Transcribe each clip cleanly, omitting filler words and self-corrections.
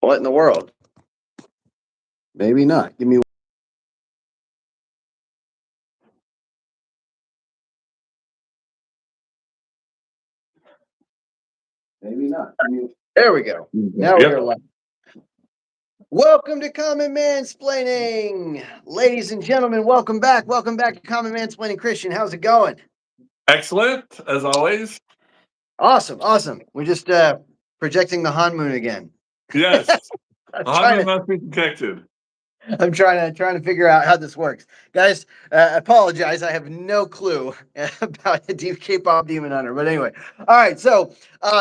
What in the world? Maybe not. Give me. Maybe not. There we go. Now we are live. Welcome to Common Mansplaining. Ladies and gentlemen, welcome back. Welcome back to Common Mansplaining. Christian, how's it going? Excellent, as always. Awesome. We're just projecting the Han moon again. Yes. Han moon must be detected. I'm trying to figure out how this works. Guys, apologize. I have no clue about a deep K-pop demon hunter. But anyway, all right. So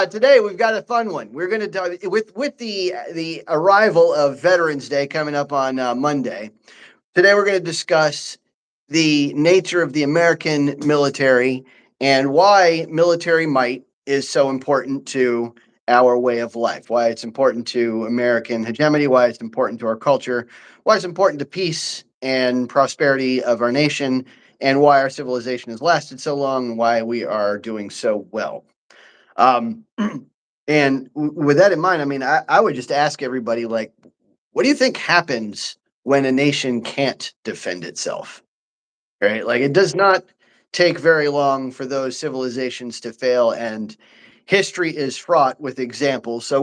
today we've got a fun one. We're going to talk with the arrival of Veterans Day coming up on Monday. Today we're going to discuss the nature of the American military and why military might is so important to our way of life, why it's important to American hegemony, why it's important to our culture, why it's important to peace and prosperity of our nation, and why our civilization has lasted so long, and why we are doing so well. And with that in mind, I mean, I would just ask everybody, like, what do you think happens when a nation can't defend itself? Right? Like, it does not take very long for those civilizations to fail, and history is fraught with examples. So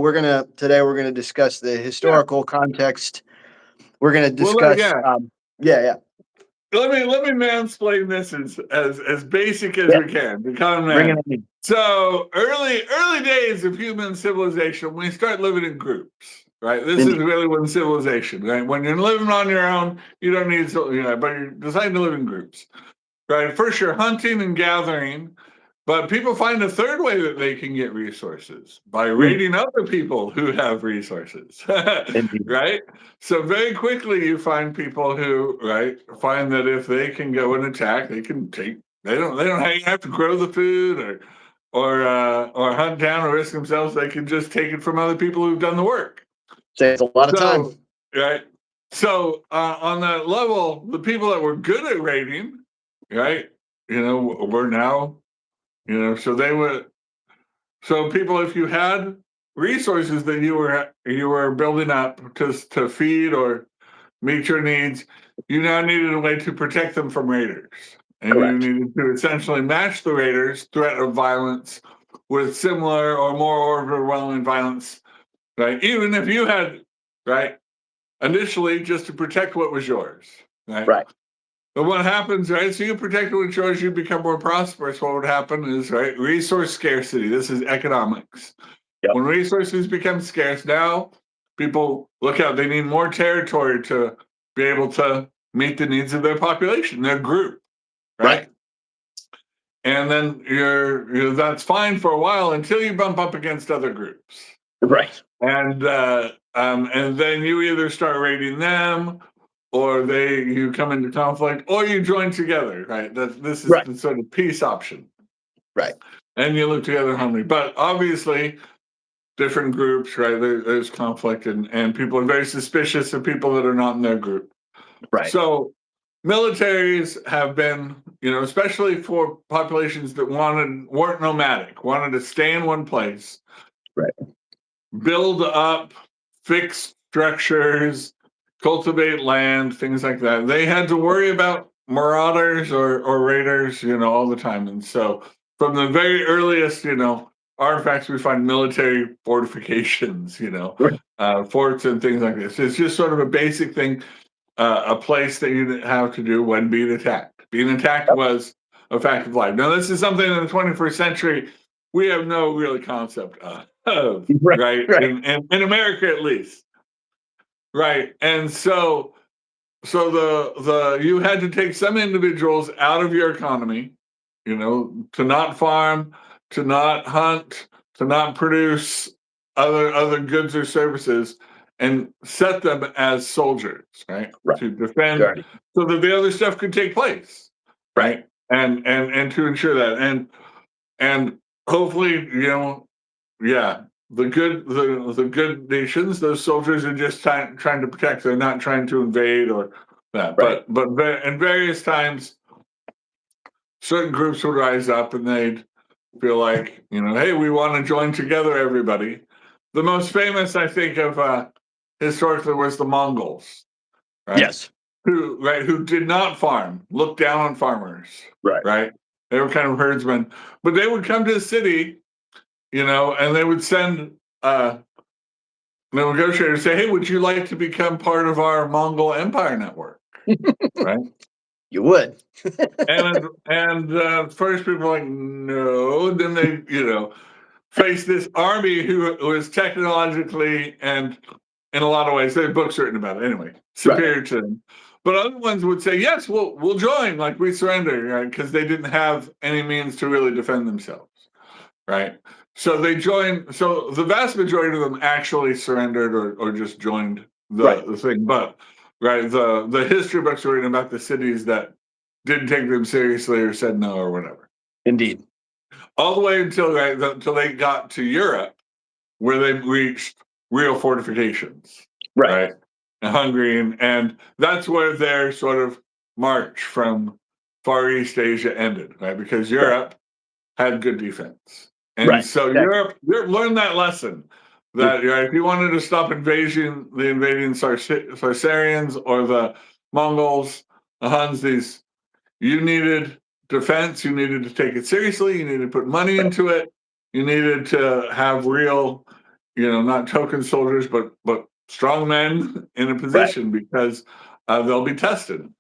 today we're gonna discuss the historical context. We're gonna discuss. Yeah. Let me mansplain this as basic as we can. Become man. So early days of human civilization, we start living in groups, right? This is really when civilization, right? When you're living on your own, you don't need but you're deciding to live in groups, right? First, you're hunting and gathering. But people find a third way that they can get resources by raiding other people who have resources, right? So very quickly you find people who, find that if they can go and attack, they can take. They don't have to grow the food or hunt down or risk themselves. They can just take it from other people who've done the work. Saves a lot of time, right? So on that level, the people that were good at raiding, were now. So people, if you had resources that you were building up to feed or meet your needs, you now needed a way to protect them from raiders. And Correct. You needed to essentially match the raiders' threat of violence with similar or more overwhelming violence, right? Even if you had, initially just to protect what was yours, Right. But what happens, right? So you protect what yours, you become more prosperous. What would happen is, resource scarcity. This is economics. Yep. When resources become scarce, now people look out. They need more territory to be able to meet the needs of their population, their group, right? And then that's fine for a while until you bump up against other groups, right? And then you either start raiding them, or you come into conflict, or you join together, right? This is the sort of peace option, right? And you live together in harmony. But obviously, different groups, right? There's conflict, and people are very suspicious of people that are not in their group, right? So militaries have been, especially for populations that weren't nomadic, wanted to stay in one place, right? Build up fixed structures, cultivate land, things like that. They had to worry about marauders or raiders, all the time. And so from the very earliest, artifacts, we find military fortifications, forts and things like this. It's just sort of a basic thing, a place that you have to do when being attacked. Being attacked was a fact of life. Now, this is something in the 21st century we have no real concept of, right? In America, at least. Right. And so you had to take some individuals out of your economy, to not farm, to not hunt, to not produce other goods or services, and set them as soldiers, right? To defend, so that the other stuff could take place, right? And to ensure that, and hopefully, the good nations, those soldiers are just trying to protect. They're not trying to invade or that. But in various times, certain groups would rise up and they'd feel like, hey, we want to join together, everybody. The most famous, I think, of historically was the Mongols, right? Yes. Who did not farm, looked down on farmers, right? They were kind of herdsmen, but they would come to the city, and they would send negotiators say, "Hey, would you like to become part of our Mongol Empire network?" Right? You would. And first people were like, "No." Then they, face this army who was technologically and in a lot of ways, there are books written about it anyway, superior to them. But other ones would say, yes, we'll join, like we surrender, right? Because they didn't have any means to really defend themselves, right? So they joined. So the vast majority of them actually surrendered or just joined the thing. But the history books were written about the cities that didn't take them seriously or said no or whatever. Indeed. All the way until they got to Europe, where they reached real fortifications, right? Hungary, and that's where their sort of march from Far East Asia ended, right? Because Europe had good defense, and so Europe learned that lesson that if you wanted to stop the invading Saracens or the Mongols, the Huns, you needed defense. You needed to take it seriously. You needed to put money into it. You needed to have real, not token soldiers, but strong men in a position because they'll be tested.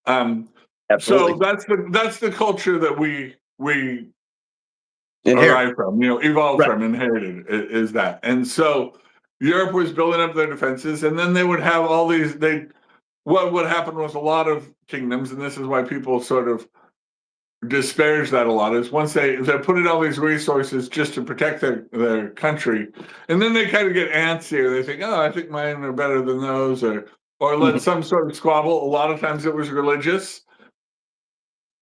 So that's the culture that we arrived from, evolved from, inherited is that. And so Europe was building up their defenses, and then they would have all these. What would happen was a lot of kingdoms, and this is why people sort of disparage that a lot, is once they put in all these resources just to protect their country, and then they kind of get antsy, or they think, oh, I think mine are better than those, or let some sort of squabble. A lot of times it was religious,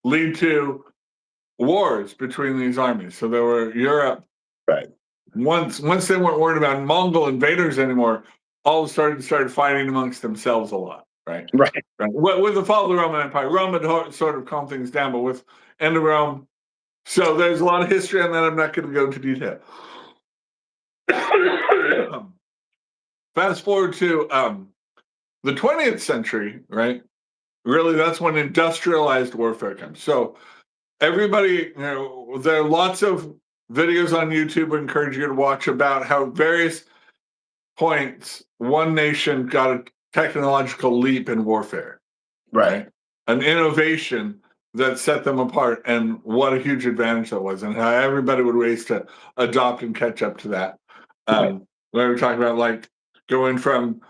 lead to wars between these armies. So there were Europe. Once they weren't worried about Mongol invaders anymore, all started fighting amongst themselves a lot. Right. With the fall of the Roman Empire, Rome had sort of calmed things down, but with end of Rome, so there's a lot of history on that. I'm not going to go into detail. Fast forward to the 20th century, right? Really, that's when industrialized warfare comes. So everybody, there are lots of videos on YouTube I encourage you to watch about how various points one nation got a technological leap in warfare, right? An innovation that set them apart, and what a huge advantage that was, and how everybody would race to adopt and catch up to that. We were talking about like going from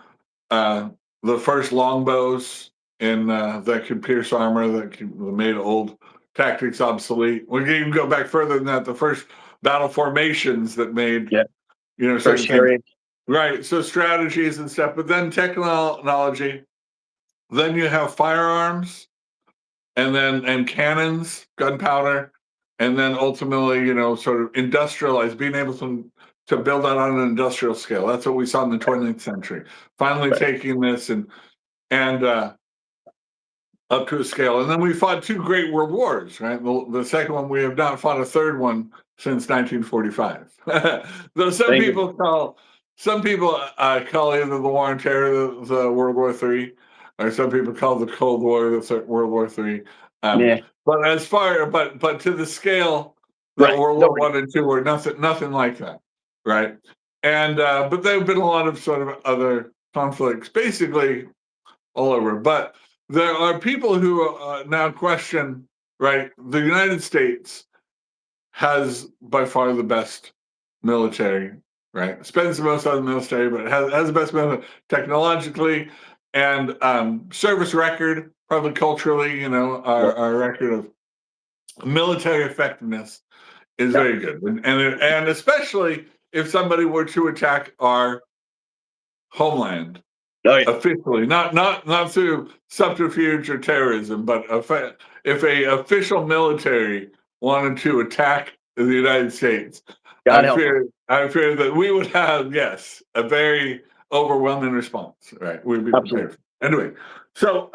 the first longbows that could pierce armor, that made old tactics obsolete. We can even go back further than that. The first battle formations that made certain things. Right. So strategies and stuff, but then technology. Then you have firearms, and cannons, gunpowder, and then ultimately, sort of industrialized, being able to build that on an industrial scale. That's what we saw in the 20th century. Finally taking this and up to a scale. And then we fought two great world wars, right? The second one, we have not fought a third one since 1945. Though some people call either the War on Terror the World War III, or some people call the Cold War the World War III. But as far, but to the scale that World War I and II were nothing like that, right? And but there have been a lot of sort of other conflicts, basically all over. But there are people who now question, right? The United States has by far the best military, right? Spends the most on the military, but has the best military technologically and service record, probably culturally, our record of military effectiveness is very good. And especially if somebody were to attack our homeland. Officially, not through subterfuge or terrorism, but if a official military wanted to attack the United States, I fear that we would have a very overwhelming response. Right, we'd be prepared. Anyway, so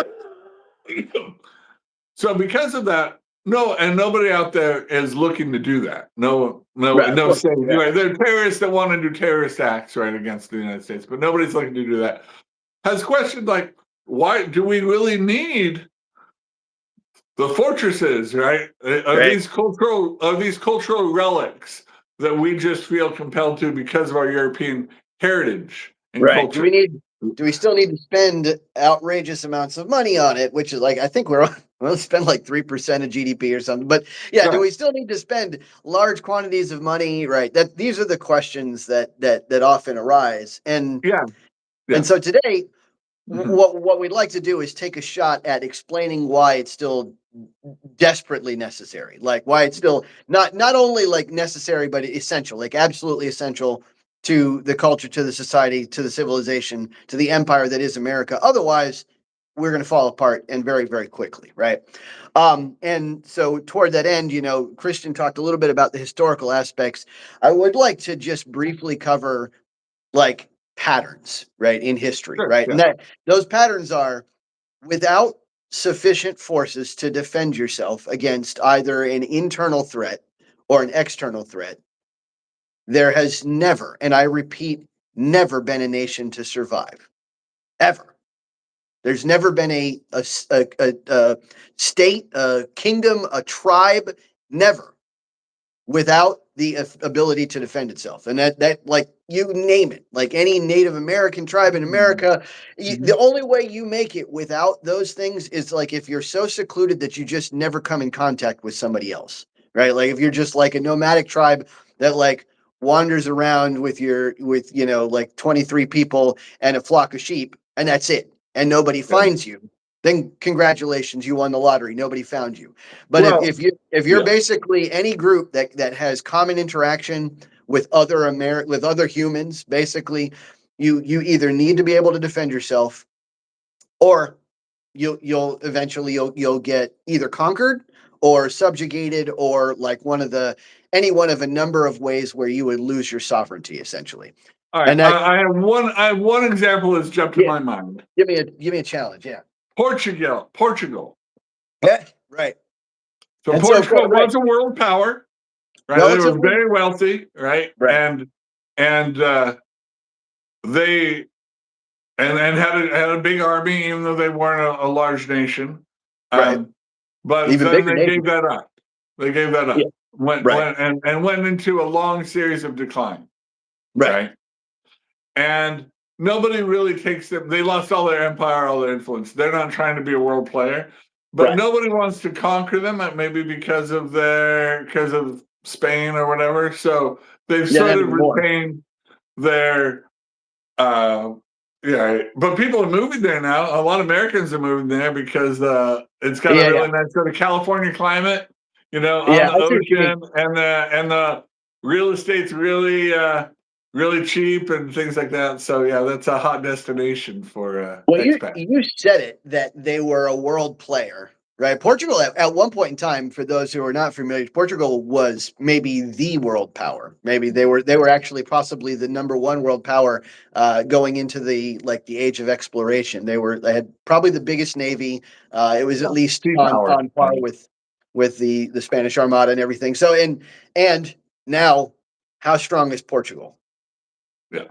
because of that, No, and nobody out there is looking to do that. No, Right, of course, saying, yeah. right? There are terrorists that want to do terrorist acts, right, against the United States, but nobody's looking to do that. Has questioned like, why do we really need the fortresses, right? Are Right. these cultural relics that we just feel compelled to because of our European heritage and Right. culture? Do we still need to spend outrageous amounts of money on it? Which is like, I think we'll spend like 3% of GDP or something. But yeah, do Right. we still need to spend large quantities of money? Right. These are the questions that often arise. Yeah. And Yeah. so today, Mhm. what we'd like to do is take a shot at explaining why it's still desperately necessary, like why it's still not only like necessary but essential, like absolutely essential to the culture, to the society, to the civilization, to the empire that is America. Otherwise we're going to fall apart, and very, very quickly, right? And so toward that end, Christian talked a little bit about the historical aspects. I would like to just briefly cover like patterns, right, in history, Sure. right? And Yeah. that those patterns are: without sufficient forces to defend yourself against either an internal threat or an external threat, there has never, and I repeat, never been a nation to survive. Ever. There's never been a state, a kingdom, a tribe, never, without the ability to defend itself. And that like, you name it, like any Native American tribe in America, Mhm. the only way you make it without those things is like if you're so secluded that you just never come in contact with somebody else, right? Like if you're just like a nomadic tribe that like wanders around with like 23 people and a flock of sheep, and that's it, and nobody Yeah. finds you, then congratulations, you won the lottery. Nobody found you. But Well, if you're yeah. basically any group that has common interaction with with other humans, basically, you either need to be able to defend yourself, or you'll eventually you'll get either conquered or subjugated, or like any one of a number of ways where you would lose your sovereignty, essentially. All right. And that, I have one example that's jumped in yeah, my mind. give me a challenge, yeah. Portugal. Yeah, right. So And so, Portugal right, was a world power, right? They were relatively, very wealthy, right? right, And they had a big army, even though they weren't a large nation. right. But Even then bigger they nation. gave that up. They gave that Yeah, up. right, Went into a long series of decline, right, right? And nobody really takes them. They lost all their empire, all their influence. They're not trying to be a world player, but right. nobody wants to conquer them. Maybe because of Spain or whatever. So they've Yeah, sort not of anymore. retained their uh, yeah. But people are moving there now. A lot of Americans are moving there because it's got a Yeah, yeah, really nice sort of California climate, on yeah. the I see what you mean. ocean, and the real estate's really cheap and things like that. So yeah, that's a hot destination for Well, expats. you said it, that they were a world player, right? Portugal at one point in time, for those who are not familiar, Portugal was maybe the world power. Maybe they were actually possibly the number one world power going into the age of exploration. They had probably the biggest navy. It was at least Sea on power. par with the Spanish Armada and everything. So and now, how strong is Portugal? Yeah.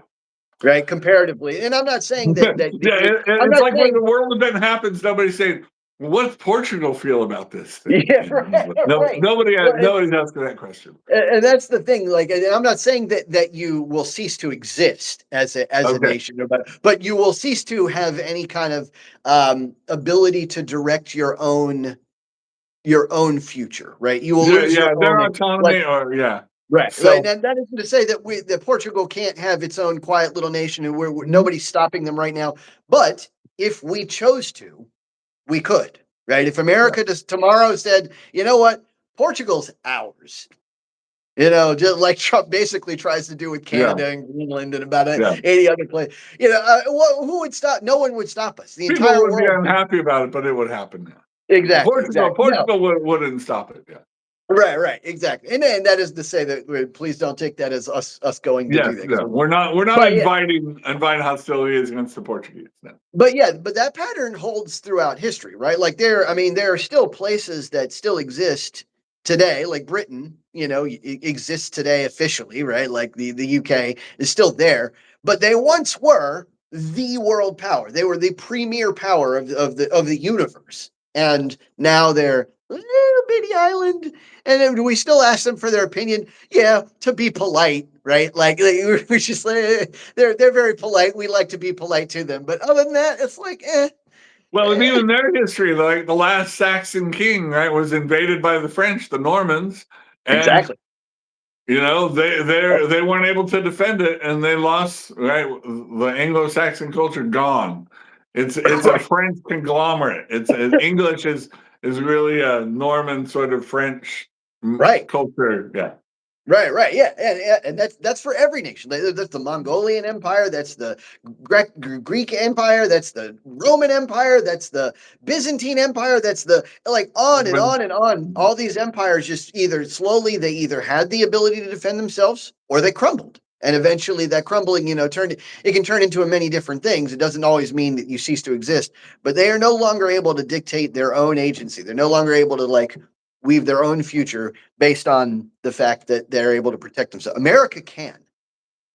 Right, comparatively, and I'm not saying that Yeah, I'm it's not like when the saying. world event happens, nobody's saying, well, "What's Portugal feel about this thing?" Yeah, right, No, right. Well, nobody's asking that question. and that's the thing. Like, and I'm not saying that you will cease to exist as a Okay. nation, but you will cease to have any kind of ability to direct your own future. Right, you will Yeah, lose your yeah, own, their like. autonomy, or yeah. Right. Like, So and that isn't to say that Portugal can't have its own quiet little nation, and mhm, nobody's stopping them right now. But if we chose to, we could. Right. If yeah, America just tomorrow said, you know what, Portugal's ours. Just like Trump basically tries to do with yeah, Canada and Greenland and about yeah. any other place. Who would stop? No one would stop us. The People entire would be world would. unhappy about it, but it would happen. Yeah. Exactly. Portugal, Exactly. No. Portugal wouldn't stop it. Yeah. Right, exactly. And that is to say that please don't take that as us going to do Yes, that. no, we're not But yeah, inviting hostilities against the Portuguese. No. but that pattern holds throughout history, right? Like I mean, there are still places that still exist today, like Britain, exists today officially, right? Like the UK is still there, but they once were the world power. They were the premier power of the universe, and now they're a little bitty island. And then we still ask them for their opinion. Yeah, to be polite, right? Like we're just like they're very polite. We like to be polite to them, but other than that, it's like Well, and eh. even their history, like the last Saxon king, right, was invaded by the French, the Normans, and Exactly. they weren't able to defend it, and they lost. Right, the Anglo-Saxon culture gone. It's a Right. French conglomerate. It's English is really a Norman sort of French Right. culture. Yeah. Right, yeah, and that's for every nation. That's the Mongolian Empire, that's the Greek Empire, that's the Roman Empire, that's the Byzantine Empire, that's the like on and on and on. All these empires just they either had the ability to defend themselves or they crumbled. And eventually that crumbling, it can turn into many different things. It doesn't always mean that you cease to exist, but they are no longer able to dictate their own agency. They're no longer able to weave their own future based on the fact that they're able to protect themselves. America can,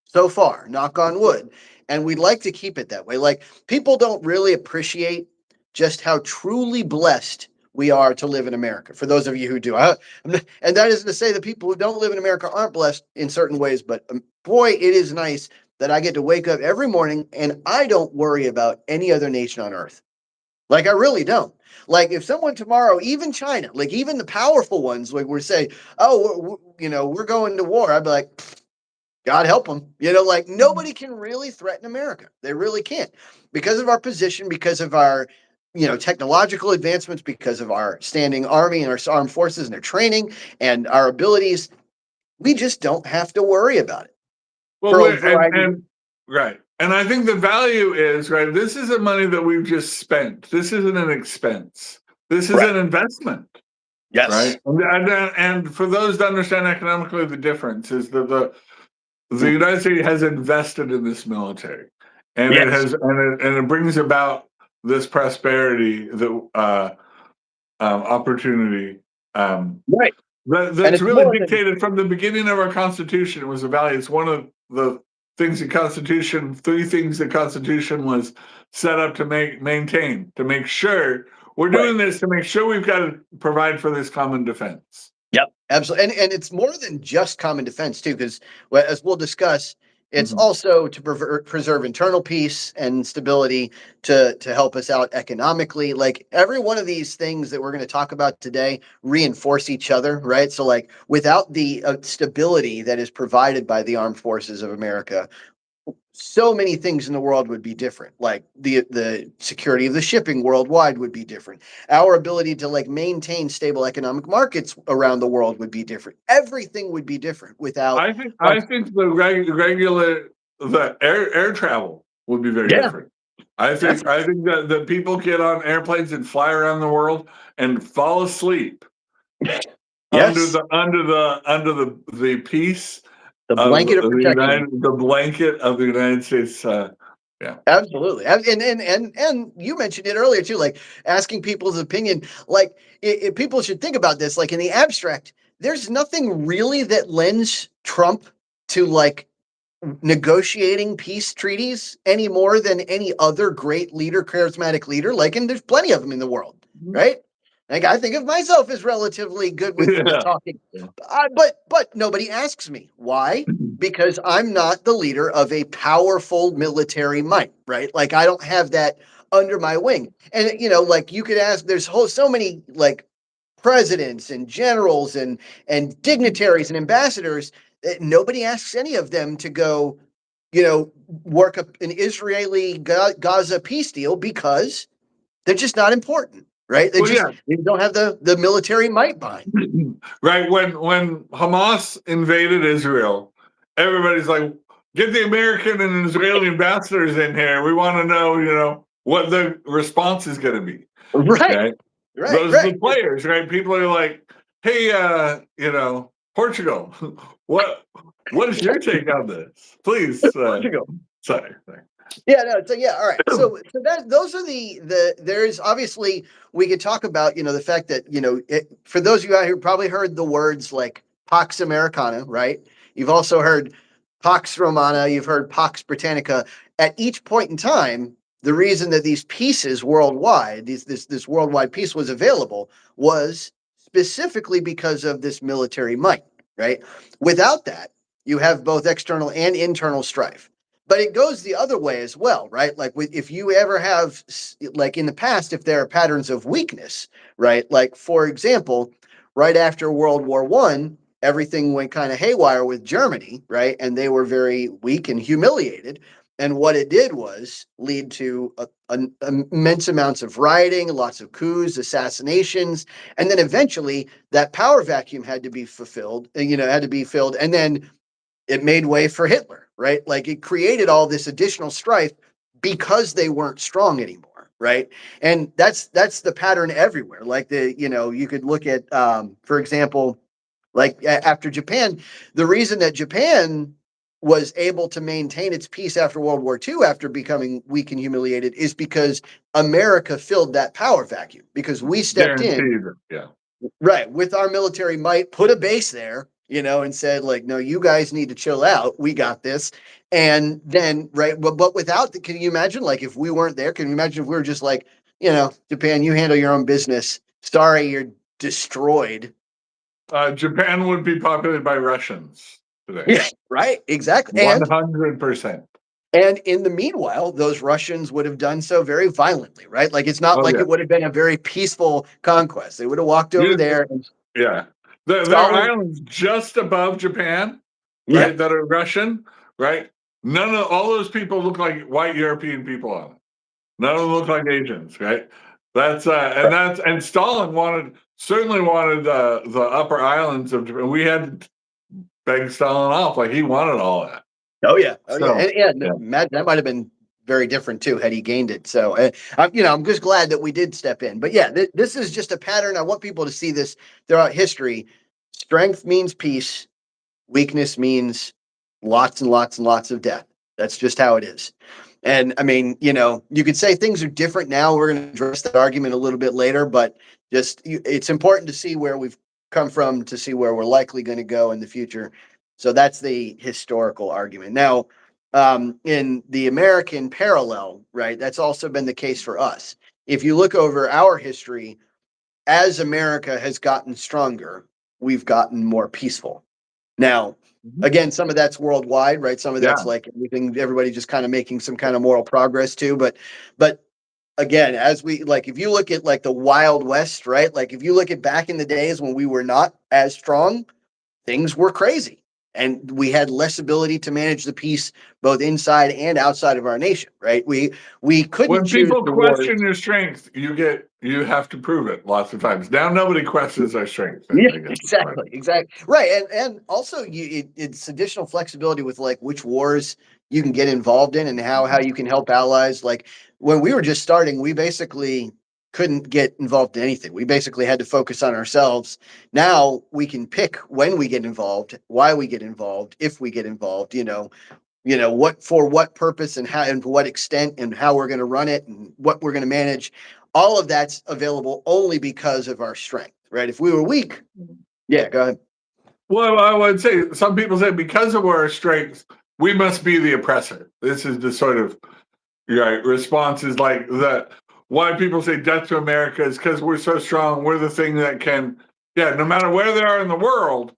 so far, knock on wood, and we'd like to keep it that way. Like people don't really appreciate just how truly blessed we are to live in America. For those of you who do, and that isn't to say that people who don't live in America aren't blessed in certain ways, but boy, it is nice that I get to wake up every morning and I don't worry about any other nation on earth. Like I really don't. Like if someone tomorrow, even China, like even the powerful ones, like we're saying, oh, we're going to war. I'd be like, God help them. Like nobody can really threaten America. They really can't because of our position, because of our, technological advancements, because of our standing army and our armed forces and their training and our abilities. We just don't have to worry about it Well, for a we're, variety of reasons. and right, and I think the value is right. This isn't money that we've just spent. This isn't an expense. This is Right. an investment, Yes. right? And for those that understand economically, the difference is that the United States has invested in this military, and it Yes. has and it brings about this prosperity, the opportunity. Right. And That's it's really more than dictated from the beginning of our Constitution. It was a value. It's one of the things the Constitution, three things the Constitution was set up to maintain, to make sure we're right. doing this, to make sure we've got to provide for this common defense. Yep, absolutely. And it's more than just common defense too, because as we'll discuss, it's Mhm. also to preserve internal peace and stability, to help us out economically. Like every one of these things that we're going to talk about today reinforce each other, right? So like without the stability that is provided by the armed forces of America, so many things in the world would be different. Like the security of the shipping worldwide would be different. Our ability to maintain stable economic markets around the world would be different. Everything would be different without I think the air travel would be very yeah, different. definitely. I think that people get on airplanes and fly around the world and fall asleep Yes, under the peace the of blanket of protection. The blanket of the United States. Yeah. Absolutely. And you mentioned it earlier too, like asking people's opinion. Like people should think about this. Like in the abstract, there's nothing really that lends Trump to negotiating peace treaties any more than any other great leader, charismatic leader. Like, and there's plenty of them in the world, right? Like, I think of myself as relatively good with Yeah. talking, but nobody asks me why, because I'm not the leader of a powerful military might, right? Like, I don't have that under my wing, and like you could ask. There's so many presidents and generals and dignitaries and ambassadors. Nobody asks any of them to go, work up an Israeli Gaza peace deal because they're just not important, right? Well, yeah. They don't have the military might behind. Right. When Hamas invaded Israel, everybody's like, get the American and Israeli ambassadors in here. We want to know, what the response is going to be. Right, Okay. right, Those are right. the players, right? People are like, hey, Portugal, what is your take on this? Please, Portugal. sorry. Yeah, no, so yeah, all right. So that those are there's obviously we could talk about, the fact that, for those of you out here who probably heard the words like Pax Americana, right? You've also heard Pax Romana, you've heard Pax Britannica. At each point in time, the reason that these pieces worldwide, this worldwide peace was available was specifically because of this military might, right? Without that, you have both external and internal strife. But it goes the other way as well, right? Like if you ever have, like in the past, if there are patterns of weakness, right? Like for example, right after World War I, everything went kind of haywire with Germany, right? And they were very weak and humiliated. And what it did was lead to immense amounts of rioting, lots of coups, assassinations, and then eventually that power vacuum had to be fulfilled, had to be filled, and then it made way for Hitler, right? Like it created all this additional strife because they weren't strong anymore, right? And that's the pattern everywhere. Like you could look at, for example, like after Japan, the reason that Japan was able to maintain its peace after World War II, after becoming weak and humiliated, is because America filled that power vacuum because we stepped in. Guaranteed, yeah. Right, with our military might, put a base there, and said like, no, you guys need to chill out. We got this. And then, right, but without can you imagine, like, if we weren't there, can you imagine if we were just like, Japan, you handle your own business. Sorry, you're destroyed. Japan would be populated by Russians today. Yeah, right, exactly. 100%. And in the meanwhile, those Russians would have done so very violently, right? Like it's not like yeah. it would have been a very peaceful conquest. They would have walked over there. Yeah. There are islands just above Japan, right, that are Russian, right? None of all those people look like white European people on it. None of them look like Asians, right? And Stalin certainly wanted the upper islands of Japan. We had to beg Stalin off, like he wanted all that. Oh yeah, that might have been very different too had he gained it. So I'm just glad that we did step in. But yeah, this is just a pattern. I want people to see this throughout history. Strength means peace. Weakness means lots and lots and lots of death. That's just how it is. And I mean, you could say things are different now. We're going to address that argument a little bit later, but it's important to see where we've come from to see where we're likely going to go in the future. So that's the historical argument. Now, in the American parallel, right, that's also been the case for us. If you look over our history, as America has gotten stronger, we've gotten more peaceful. Now, again, some of that's worldwide, right? Some of that's like everybody just kind of making some kind of moral progress too. But again, as we if you look at like the Wild West, right? Like if you look at back in the days when we were not as strong, things were crazy. And we had less ability to manage the peace both inside and outside of our nation, right? We couldn't when choose people the question wars. your strength, you have to prove it lots of times. Now nobody questions our strength. Yeah, exactly. Right. And also it's additional flexibility with like which wars you can get involved in and how you can help allies. Like when we were just starting, we basically couldn't get involved in anything. We basically had to focus on ourselves. Now we can pick when we get involved, why we get involved, if we get involved, what for what purpose and how and to what extent and how we're going to run it and what we're going to manage. All of that's available only because of our strength, right? If we were weak, yeah, go ahead. Well, I would say some people say because of our strengths, we must be the oppressor. This is the sort of response is like that. Why people say death to America is because we're so strong. We're the thing that can, no matter where they are in the world,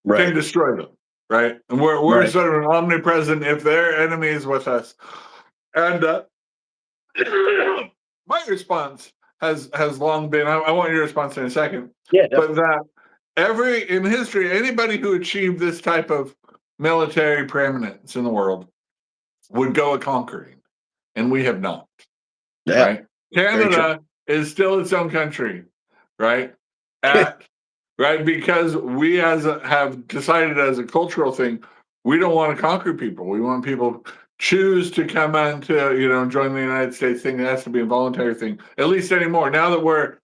can destroy them, right? And we're sort of an omnipresent if their enemy is with us. And my response has long been, I want your response in a second, but that in history, anybody who achieved this type of military preeminence in the world would go a conquering, and we have not. Yeah. Right? Canada is still its own country, right? Right, because we have decided as a cultural thing, we don't want to conquer people. We want people choose to come on to join the United States thing. It has to be a voluntary thing, at least anymore. Now that we're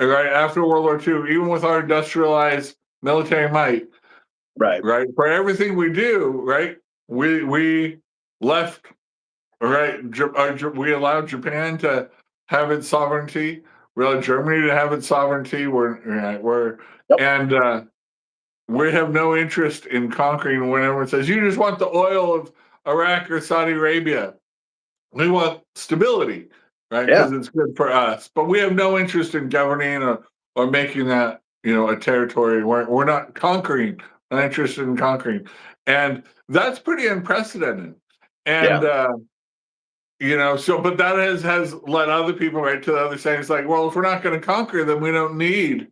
right after World War II, even with our industrialized military might, Right. right, for everything we do, right, we left, right, we allowed Japan to have its sovereignty. We allowed Germany to have its sovereignty. We're Yep. and we have no interest in conquering. When everyone says you just want the oil of Iraq or Saudi Arabia, we want stability, right? Yeah. Because it's good for us. But we have no interest in governing or making that, a territory. We're not conquering, not interested in conquering. And that's pretty unprecedented. And Yeah. but that has led other people right to the other side. It's like, well, if we're not going to conquer, then we don't need.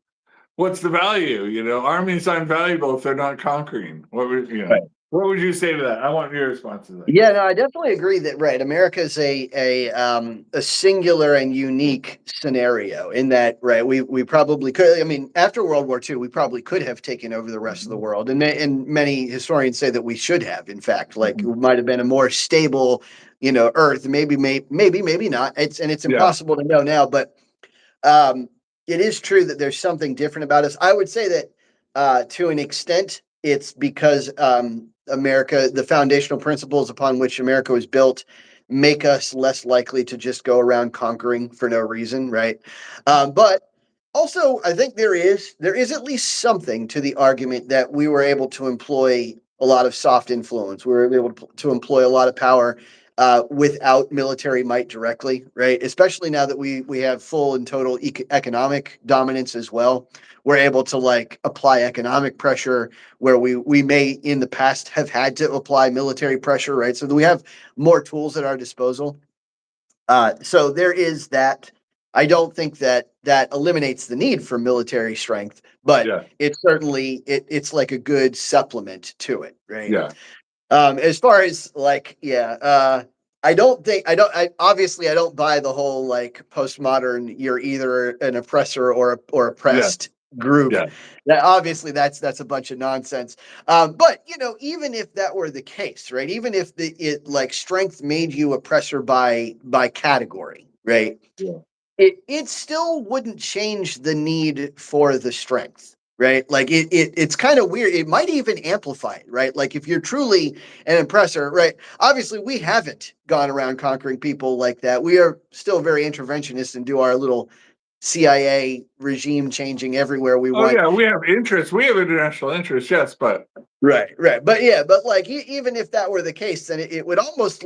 What's the value? Armies aren't valuable if they're not conquering. Right. What would you say to that? I want your response to that. Yeah, no, I definitely agree that America is a singular and unique scenario in that we probably could. I mean, after World War II, we probably could have taken over the rest of the world, and many historians say that we should have. In fact, like it might have been a more stable, Earth. Maybe not. It's impossible to know now, but it is true that there's something different about us. I would say that to an extent, it's because America, the foundational principles upon which America was built, make us less likely to just go around conquering for no reason, right? But also, I think there is at least something to the argument that we were able to employ a lot of soft influence. We were able to employ a lot of power without military might directly, right? Especially now that we have full and total economic dominance as well. We're able to apply economic pressure where we may in the past have had to apply military pressure, right? So we have more tools at our disposal. So there is that. I don't think that eliminates the need for military strength, but it's certainly it's like a good supplement to it, right? Yeah. As far as I obviously I don't buy the whole postmodern you're either an oppressor or oppressed group. Yeah. That obviously that's a bunch of nonsense. But even if that were the case, right? Even if strength made you oppressor by category, right? Yeah. It still wouldn't change the need for the strength, right? Like it's kind of weird. It might even amplify it, right? Like if you're truly an oppressor, right? Obviously, we haven't gone around conquering people like that. We are still very interventionist and do our little CIA regime changing everywhere we want. Oh yeah, we have interests. We have international interests, yes, but Right. But even if that were the case, then it would almost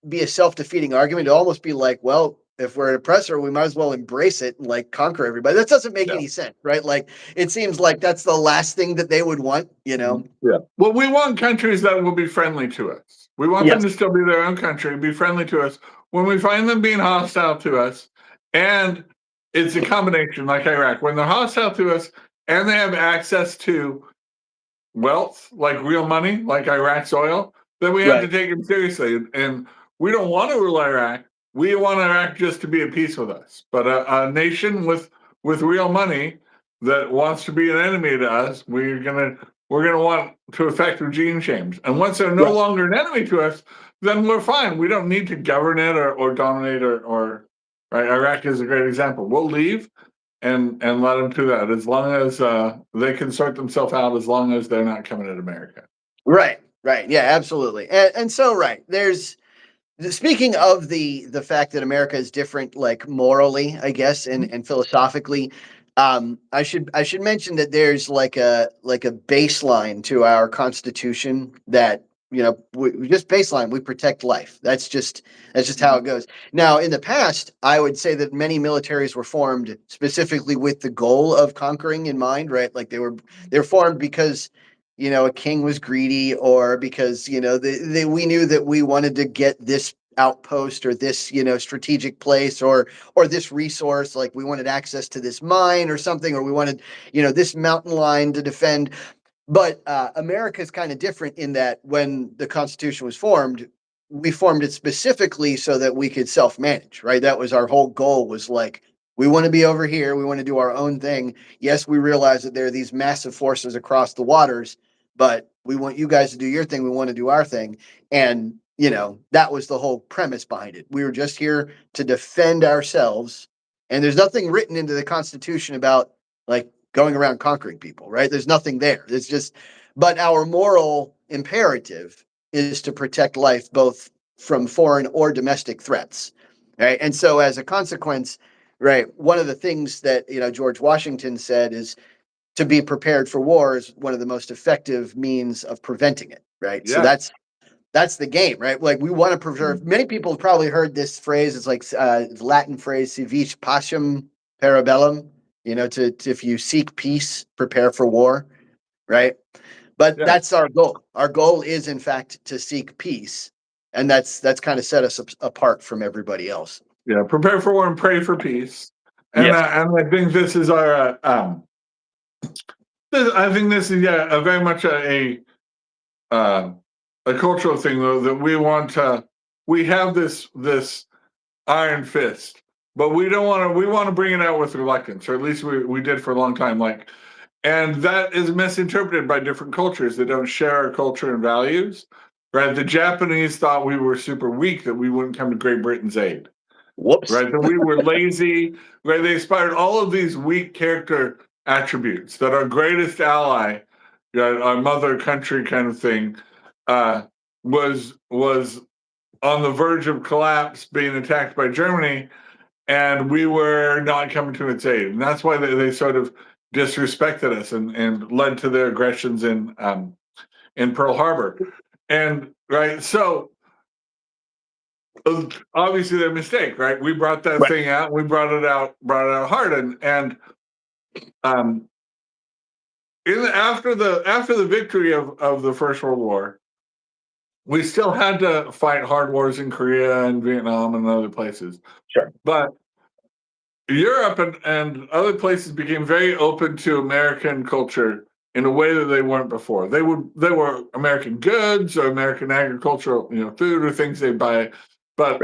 be a self-defeating argument. It'd almost be like, well, if we're an oppressor, we might as well embrace it and conquer everybody. That doesn't make any sense, right? Like it seems like that's the last thing that they would want, Yeah. Well, we want countries that will be friendly to us. We want them to still be their own country, be friendly to us. When we find them being hostile to us, and it's a combination like Iraq, when they're hostile to us and they have access to wealth, like real money, like Iraq's oil, then we have to take them seriously. And we don't want to rule Iraq. We want Iraq just to be at peace with us. But a nation with real money that wants to be an enemy to us, we're gonna want to affect regime change. And once they're no longer an enemy to us, then we're fine. We don't need to govern it or dominate or right. Iraq is a great example. We'll leave and let them do that as long as they can sort themselves out, as long as they're not coming at America. Right. Yeah, absolutely. And so there's speaking of the fact that America is different, morally, I guess, and philosophically. I should mention that there's like a baseline to our Constitution that we just baseline. We protect life. That's just how it goes. Now, in the past, I would say that many militaries were formed specifically with the goal of conquering in mind, right? Like they're formed because a king was greedy, or because we knew that we wanted to get this outpost or this strategic place or this resource, like we wanted access to this mine or something, or we wanted this mountain line to defend. But America is kind of different in that when the Constitution was formed, we formed it specifically so that we could self-manage, right? That was our whole goal, was we want to be over here, we want to do our own thing. Yes, we realize that there are these massive forces across the waters, but we want you guys to do your thing, we want to do our thing. And that was the whole premise behind it. We were just here to defend ourselves And there's nothing written into the Constitution about like going around conquering people, right? There's nothing there. It's just, but our moral imperative is to protect life both from foreign or domestic threats, right? And so as a consequence, right, one of the things that, George Washington said is to be prepared for war is one of the most effective means of preventing it, right? So Yeah. that's the game, right? Like we want to preserve. Many people have probably heard this phrase. It's like Latin phrase, "Si vis pacem, para bellum." To if you seek peace, prepare for war, right? But Yeah. that's our goal. Our goal is, in fact, to seek peace, and that's kind of set us apart from everybody else. Yeah. Prepare for war and pray for peace. And Yes. and I think this is our I think this is a very much uh, a cultural thing though, that we want to. We have this iron fist, but we don't want to. We want to bring it out with reluctance, or at least we did for a long time. And that is misinterpreted by different cultures that don't share our culture and values. Right? The Japanese thought we were super weak, that we wouldn't come to Great Britain's aid. Whoops. Right? That we were lazy. Right? They aspired all of these weak character attributes that our greatest ally, our mother country kind of thing, was on the verge of collapse, being attacked by Germany, and we were not coming to its aid. And that's why they sort of disrespected us and led to their aggressions in Pearl Harbor. And right, so obviously their mistake, right? We brought that thing out, we brought it out hard, and after the victory of the First World War, we still had to fight hard wars in Korea and Vietnam and other places. Sure. But Europe and other places became very open to American culture in a way that they weren't before. They were American goods or American agricultural, food or things they buy. But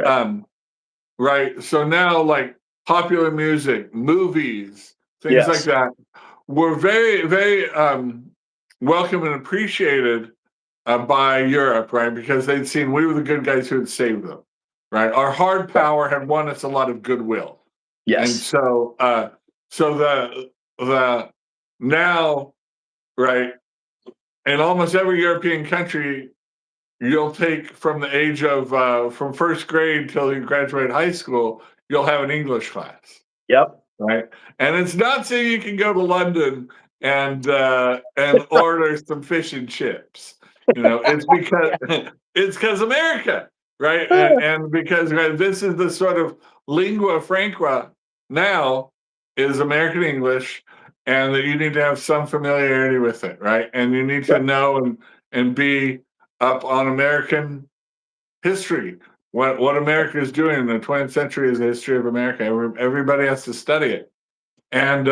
right. So now, like popular music, movies, things like that, were very, very welcome and appreciated by Europe, right? Because they'd seen we were the good guys who had saved them, right? Our hard power had won us a lot of goodwill. Yes. And so, so the now, right, in almost every European country, you'll take from the age of from first grade till you graduate high school, you'll have an English class. Yep. Right, and it's not so you can go to London and order some fish and chips. It's because America, right, and because this is the sort of lingua franca now is American English, and that you need to have some familiarity with it, right, and you need to know and be up on American history. What America is doing in the 20th century is the history of America. Everybody has to study it, and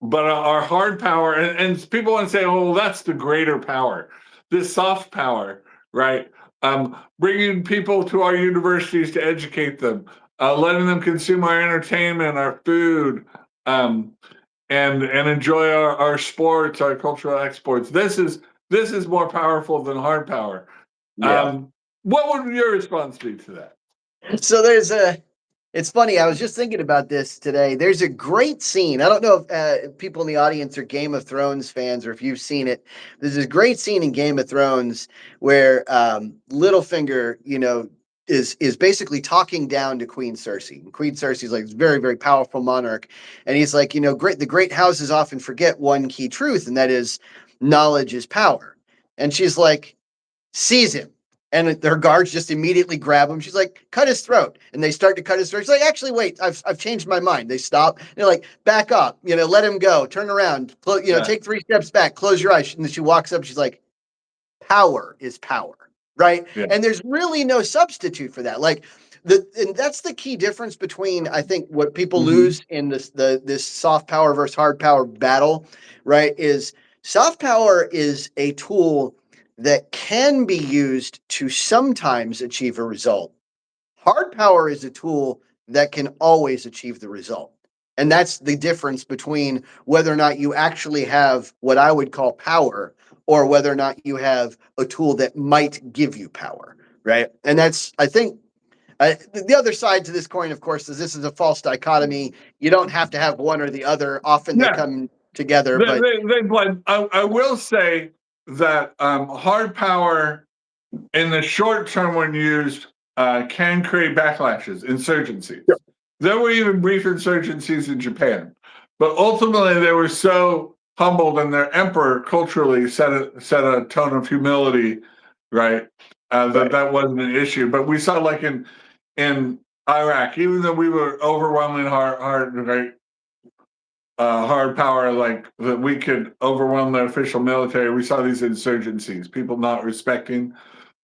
but our hard power, and people want to say, "Oh, well, that's the greater power." This soft power, right? Bringing people to our universities to educate them, letting them consume our entertainment, our food, and enjoy our sports, our cultural exports. This is more powerful than hard power. Yeah. What would your response be to that? So it's funny. I was just thinking about this today. There's a great scene. I don't know if people in the audience are Game of Thrones fans or if you've seen it. There's a great scene in Game of Thrones where Littlefinger, is basically talking down to Queen Cersei. And Queen Cersei's like this very, very powerful monarch. And he's like, the great houses often forget one key truth, and that is knowledge is power. And she's like, seize him. And her guards just immediately grab him. She's like, cut his throat. And they start to cut his throat. She's like, actually, wait, I've changed my mind. They stop. They're like, back up, let him go. Turn around, take 3 steps back, close your eyes. And then she walks up. She's like, power is power, right? Yeah. And there's really no substitute for that. Like, and that's the key difference between, I think, what people lose in this soft power versus hard power battle, right? Is soft power is a tool that can be used to sometimes achieve a result. Hard power is a tool that can always achieve the result. And that's the difference between whether or not you actually have what I would call power or whether or not you have a tool that might give you power, right? And that's, I think, The other side to this coin, of course, is this is a false dichotomy. You don't have to have one or the other. Often they come together, but they blend. I will say that hard power in the short term, when used, can create backlashes, insurgencies. Sure. There were even brief insurgencies in Japan, but ultimately they were so humbled, and their emperor culturally set a tone of humility, right? That wasn't an issue. But we saw, like in Iraq, even though we were overwhelmingly hard power, like that we could overwhelm the official military, we saw these insurgencies, people not respecting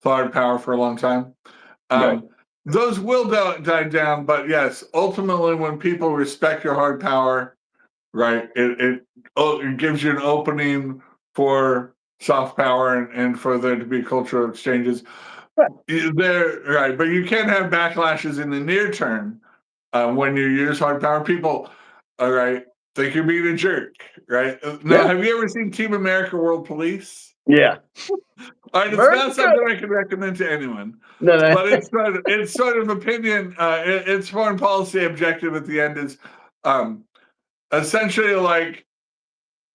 hard power for a long time. Those will die down, but yes, ultimately, when people respect your hard power, right, it gives you an opening for soft power and for there to be cultural exchanges. Right, but you can't have backlashes in the near term when you use hard power. People, all right, think you're being a jerk, right? Now, have you ever seen Team America: World Police? Yeah. All right, it's not something I can recommend to anyone. No. But it's sort of opinion. Its foreign policy objective at the end is essentially like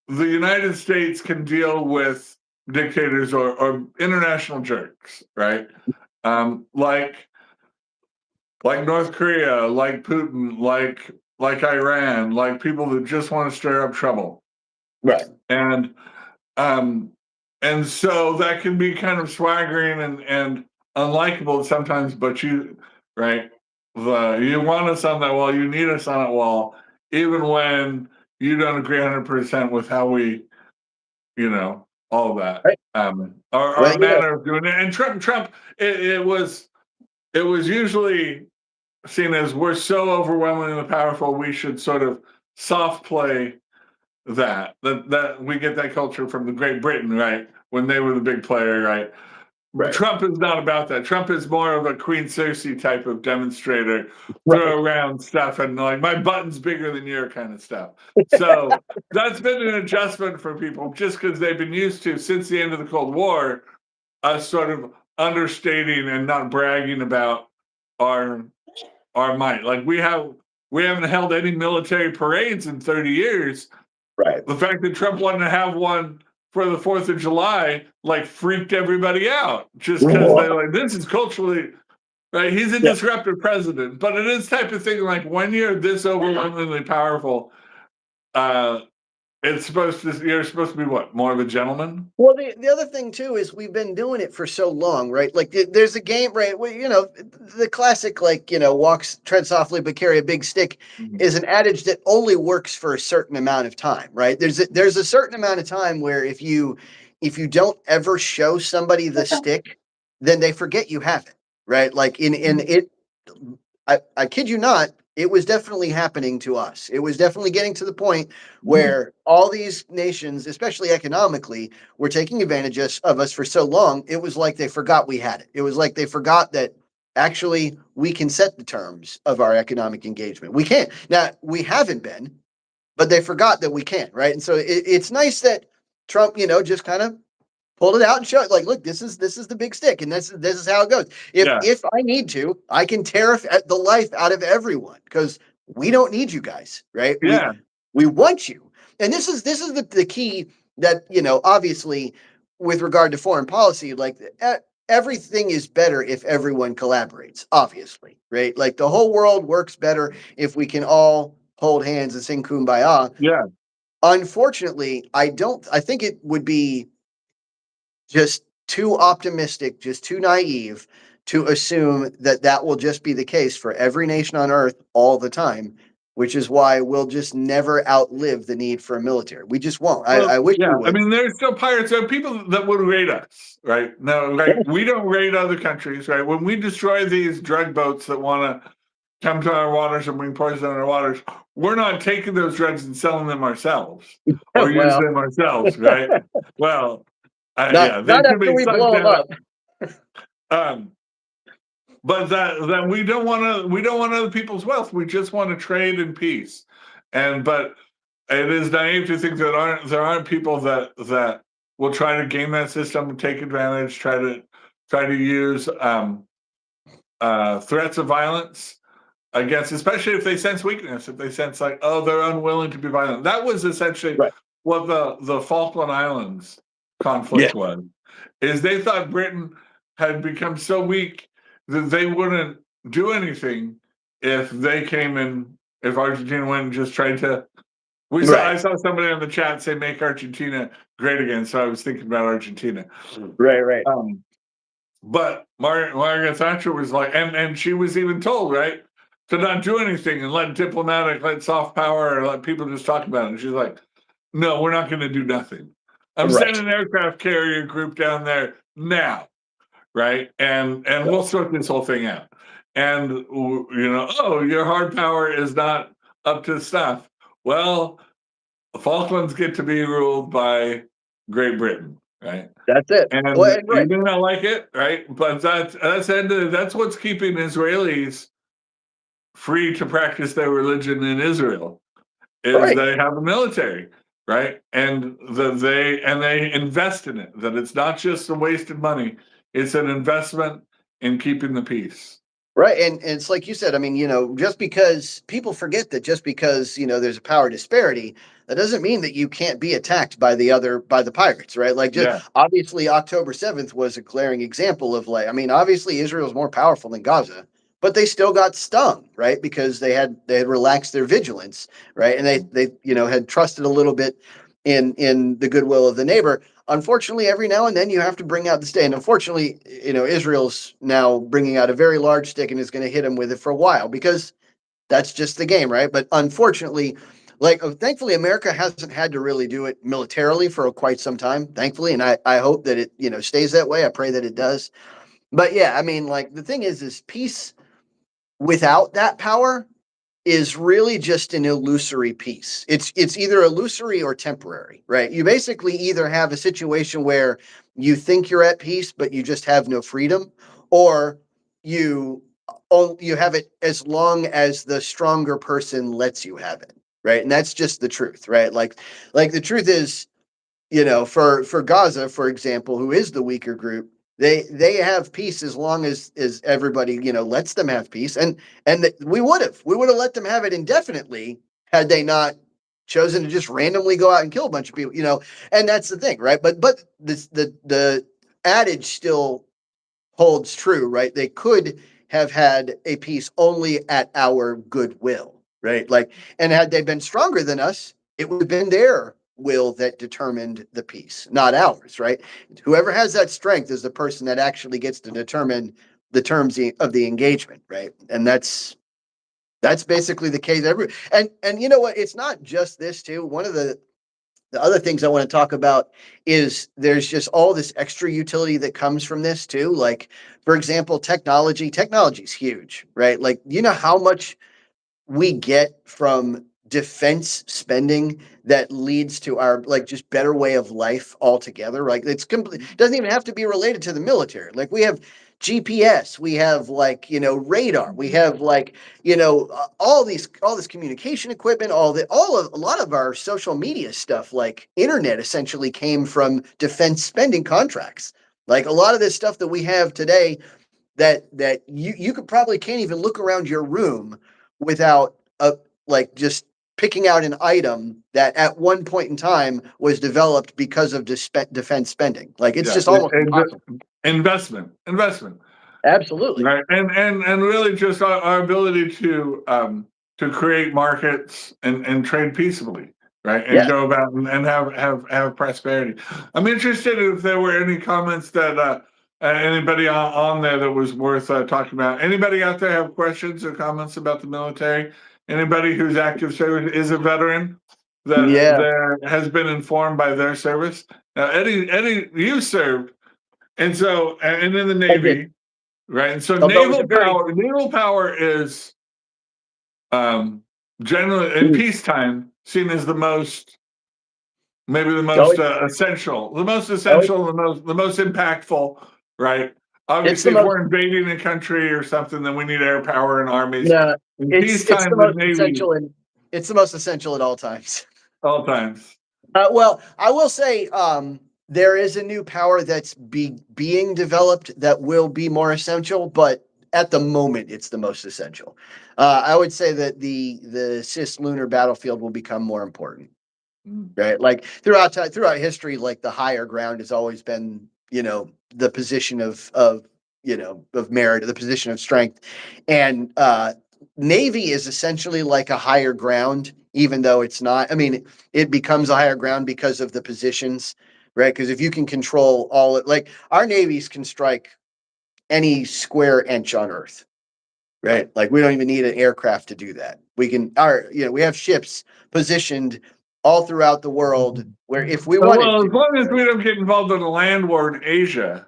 the United States can deal with dictators or international jerks, right? Like North Korea, like Putin, like Iran, like people that just want to stir up trouble, Right. and so that can be kind of swaggering and unlikable sometimes. But you want us on that wall, you need us on that wall, even when you don't agree 100% with how we, all of that. Right. Our manner of doing it. And Trump, it was usually seen as, we're so overwhelmingly powerful, we should sort of soft play that we get that culture from the Great Britain, right? When they were the big player, right? Trump is not about that. Trump is more of a Queen Cersei type of demonstrator, throw around stuff and like, my button's bigger than your kind of stuff. So that's been an adjustment for people, just because they've been used to, since the end of the Cold War, us sort of understating and not bragging about our might. Like we haven't held any military parades in 30 years. Right. The fact that Trump wanted to have one for the 4th of July, like, freaked everybody out, just because they're like, this is culturally, right? He's a disruptive president. But it is type of thing, like, when you're this overwhelmingly powerful, you're supposed to be what? More of a gentleman? Well, the other thing too is we've been doing it for so long, right? Like there's a game, right? Where, the classic, like, tread softly but carry a big stick is an adage that only works for a certain amount of time, right? There's a certain amount of time where if you don't ever show somebody the stick, then they forget you have it, right? Like I kid you not, it was definitely happening to us. It was definitely getting to the point where all these nations, especially economically, were taking advantage of us for so long. It was like they forgot we had it. It was like they forgot that actually we can set the terms of our economic engagement. We can't. Now, we haven't been, but they forgot that we can, right? And so it's nice that Trump, just kind of pulled it out and showed, like, look, this is the big stick, and this is how it goes. If I need to, I can tear the life out of everyone, because we don't need you guys, right? Yeah. We want you, and this is the key that, obviously, with regard to foreign policy, like, everything is better if everyone collaborates, obviously, right? Like, the whole world works better if we can all hold hands and sing Kumbaya. Yeah. Unfortunately, I think it would be just too optimistic, just too naive to assume that will just be the case for every nation on earth all the time, which is why we'll just never outlive the need for a military. We just won't. I wish we would. I mean, there's still pirates. There are people that would raid us, right? No, right? We don't raid other countries, right? When we destroy these drug boats that want to come to our waters and bring poison in our waters, we're not taking those drugs and selling them ourselves or use them ourselves, right? Well, not after we blow them up. But that we don't want other people's wealth. We just want to trade in peace. But it is naive to think that there aren't people that will try to game that system, take advantage, try to use threats of violence against, especially if they sense weakness, if they sense like, oh, they're unwilling to be violent. That was essentially Right. what the Falkland Islands Yeah. conflict was, is they thought Britain had become so weak that they wouldn't do anything if they came in, if Argentina went and just tried to. I saw somebody in the chat say make Argentina great again, so I was thinking about Argentina. Right. But Margaret Thatcher was like, and she was even told, right, to not do anything and let soft power, or let people just talk about it. And she's like, no, we're not going to do nothing. I'm sending an aircraft carrier group down there now, right? And we'll sort this whole thing out. And oh, your hard power is not up to stuff. Well, the Falklands get to be ruled by Great Britain, right? That's it. And you may not like it, right? But that's what's keeping Israelis free to practice their religion in Israel, is they have a military, right? And they invest in it. That it's not just a wasted money; it's an investment in keeping the peace. Right. And it's like you said, I mean, just because people forget that just because, there's a power disparity, that doesn't mean that you can't be attacked by the pirates, right? Like, obviously October 7th was a glaring example of obviously Israel's more powerful than Gaza, but they still got stung, right? Because they had relaxed their vigilance, right? And they had trusted a little bit in the goodwill of the neighbor. Unfortunately, every now and then you have to bring out the stick. And unfortunately, Israel's now bringing out a very large stick and is going to hit him with it for a while, because that's just the game, right? But unfortunately, thankfully, America hasn't had to really do it militarily for quite some time, thankfully. And I hope that it, stays that way. I pray that it does. But yeah, I mean, the thing is peace without that power is really just an illusory peace. It's either illusory or temporary, right? You basically either have a situation where you think you're at peace, but you just have no freedom, or you have it as long as the stronger person lets you have it, right? And that's just the truth, right? Like the truth is, for Gaza, for example, who is the weaker group, they have peace as long as everybody lets them have peace, and we would have let them have it indefinitely had they not chosen to just randomly go out and kill a bunch of people, and that's the thing, right? But the adage still holds true, right? They could have had a peace only at our goodwill, right? And had they been stronger than us, it would have been their will that determined the peace, not ours, right? Whoever has that strength is the person that actually gets to determine the terms of the engagement, right? And that's basically the case. And you know what? It's not just this too. One of the other things I want to talk about is there's just all this extra utility that comes from this too. Like, for example, technology. Technology is huge, right? Like, how much we get from defense spending that leads to our just better way of life altogether. Like, it doesn't even have to be related to the military. Like, we have GPS, we have radar, we have all this communication equipment, a lot of our social media stuff, like internet, essentially came from defense spending contracts. Like, a lot of this stuff that we have today that you could probably can't even look around your room without just picking out an item that at one point in time was developed because of defense spending. Like, it's just almost impossible. Investment. Absolutely. Right. And really just our ability to create markets and trade peaceably, right? And go about and have prosperity. I'm interested if there were any comments that anybody on there that was worth talking about. Anybody out there have questions or comments about the military? Anybody who's active service is a veteran that has been informed by their service. Now, Eddie, you served, and so and in the Navy, right? And so naval power is generally in peacetime seen as the most essential, the most impactful, right? Obviously, if we're invading a country or something, then we need air power and armies. Yeah, it's the most essential, and it's the most essential at all times. All times. Well, I will say there is a new power that's being developed that will be more essential, but at the moment, it's the most essential. I would say that the cislunar battlefield will become more important, right? Like throughout history, like the higher ground has always been, the position of of merit, the position of strength, and Navy is essentially like a higher ground, even though it's not. I mean, it becomes a higher ground because of the positions, right? Because if you can control all it, like our navies can strike any square inch on Earth, right? Like we don't even need an aircraft to do that. We can we have ships positioned all throughout the world where if we wanted Well, to. as long as we don't get involved in the land war in Asia,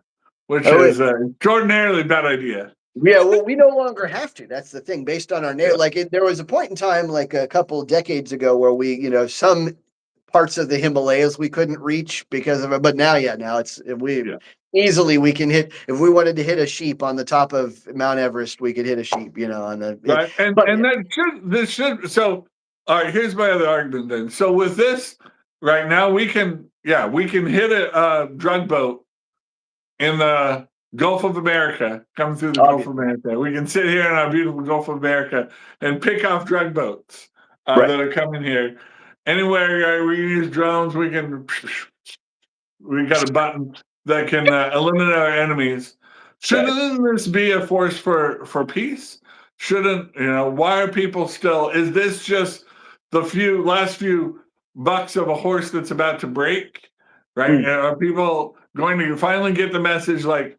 which Oh, is an extraordinarily bad idea. yeah, well, we no longer have to. That's the thing. Based on our Yeah. there was a point in time, like a couple of decades ago, where we, some parts of the Himalayas we couldn't reach because of it. But now, yeah, now Yeah. easily we can hit. If we wanted to hit a sheep on the top of Mount Everest, we could hit a sheep. On the Right. And but and that should so all right, here's my other argument then. So with this, right now we can hit a drug boat in the Gulf of America, coming through the Gulf of obviously, America. We can sit here in our beautiful Gulf of America and pick off drug boats right? that are coming here. Anywhere we can use drones, we got a button that can eliminate our enemies. Right. Shouldn't this be a force for peace? Shouldn't why are people still? Is this just the last few bucks of a horse that's about to break? Right? Mm, Are people going to finally get the message like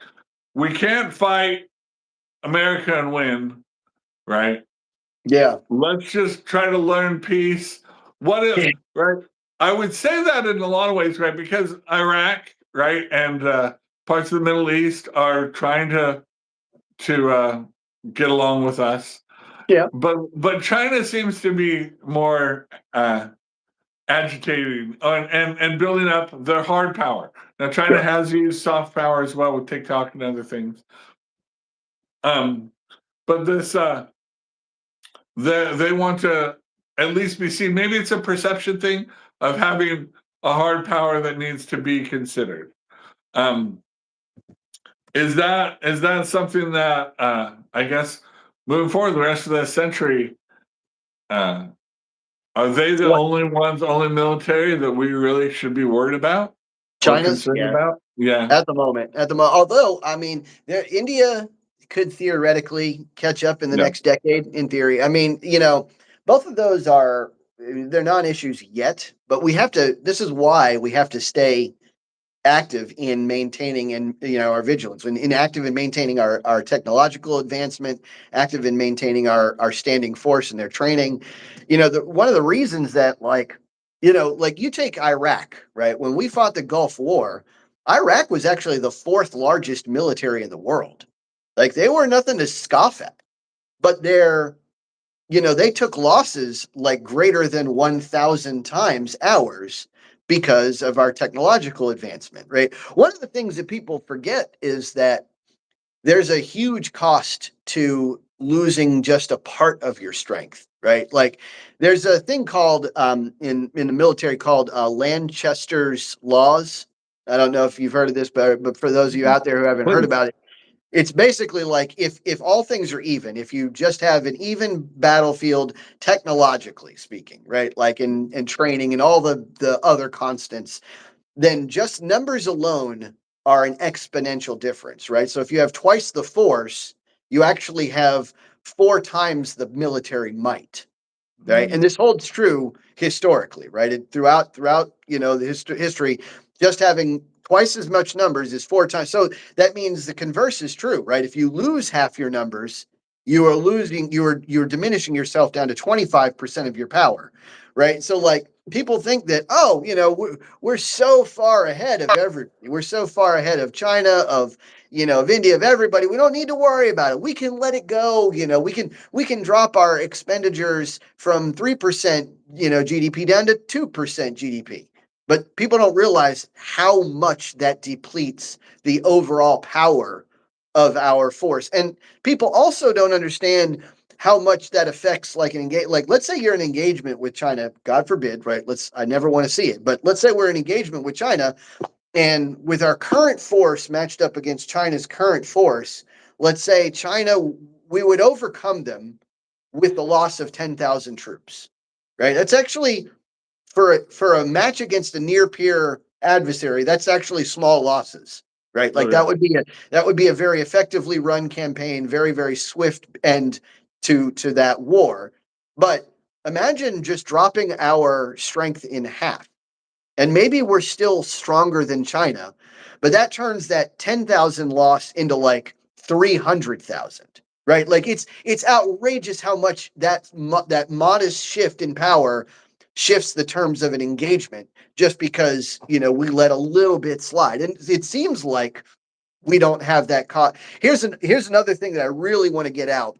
we can't fight America and win? Right? yeah. Let's just try to learn peace. What if, right? I would say that in a lot of ways, right? Because Iraq, right, and parts of the Middle East are trying to get along with us, Yeah. but China seems to be more agitating and building up their hard power. Now, China Sure. has used soft power as well with TikTok and other things. But this they want to at least be seen. Maybe it's a perception thing of having a hard power that needs to be considered. Um, is that something that I guess moving forward the rest of the century, uh, are they the What? only military that we really should be worried about or China's? concerned Yeah. about? Yeah, At the moment, although I mean, India could theoretically catch up in the yeah, next decade. In theory, I mean, both of those they're non-issues yet, but we have to. This is why we have to stay active in maintaining and our vigilance, and active in maintaining our technological advancement, active in maintaining our standing force and their training. One of the reasons that like you take Iraq, right? When we fought the Gulf War, Iraq was actually the fourth largest military in the world. Like they were nothing to scoff at, but they took losses like greater than 1,000 times ours because of our technological advancement, right? One of the things that people forget is that there's a huge cost to losing just a part of your strength, right? Like there's a thing called in the military called Lanchester's laws. I don't know if you've heard of this, but for those of you out there who haven't heard please. about it, it's basically like if all things are even, if you just have an even battlefield technologically speaking, right? Like in training and all the other constants, then just numbers alone are an exponential difference, right? So if you have twice the force, you actually have four times the military might, right? And this holds true historically, right? Throughout the history, just having twice as much numbers is four times. So that means the converse is true, right? If you lose half your numbers, you're diminishing yourself down to 25% of your power, right? So like people think that, oh, we're so far ahead of everybody. We're so far ahead of China, of India, of everybody. We don't need to worry about it. We can let it go. We can drop our expenditures from 3%, GDP down to 2% GDP. But people don't realize how much that depletes the overall power of our force. And people also don't understand how much that affects like let's say you're in engagement with China, God forbid, right? I never want to see it, but let's say we're in engagement with China, and with our current force matched up against China's current force, let's say China, we would overcome them with the loss of 10,000 troops, right? That's actually for a match against a near peer adversary. That's actually small losses, right? Like that would be a very effectively run campaign, very swift end to that war. But imagine just dropping our strength in half, and maybe we're still stronger than China, but that turns that 10,000 loss into like 300,000, right? Like it's outrageous how much that modest shift in power shifts the terms of an engagement just because, we let a little bit slide. And it seems like we don't have that here's another thing that I really want to get out.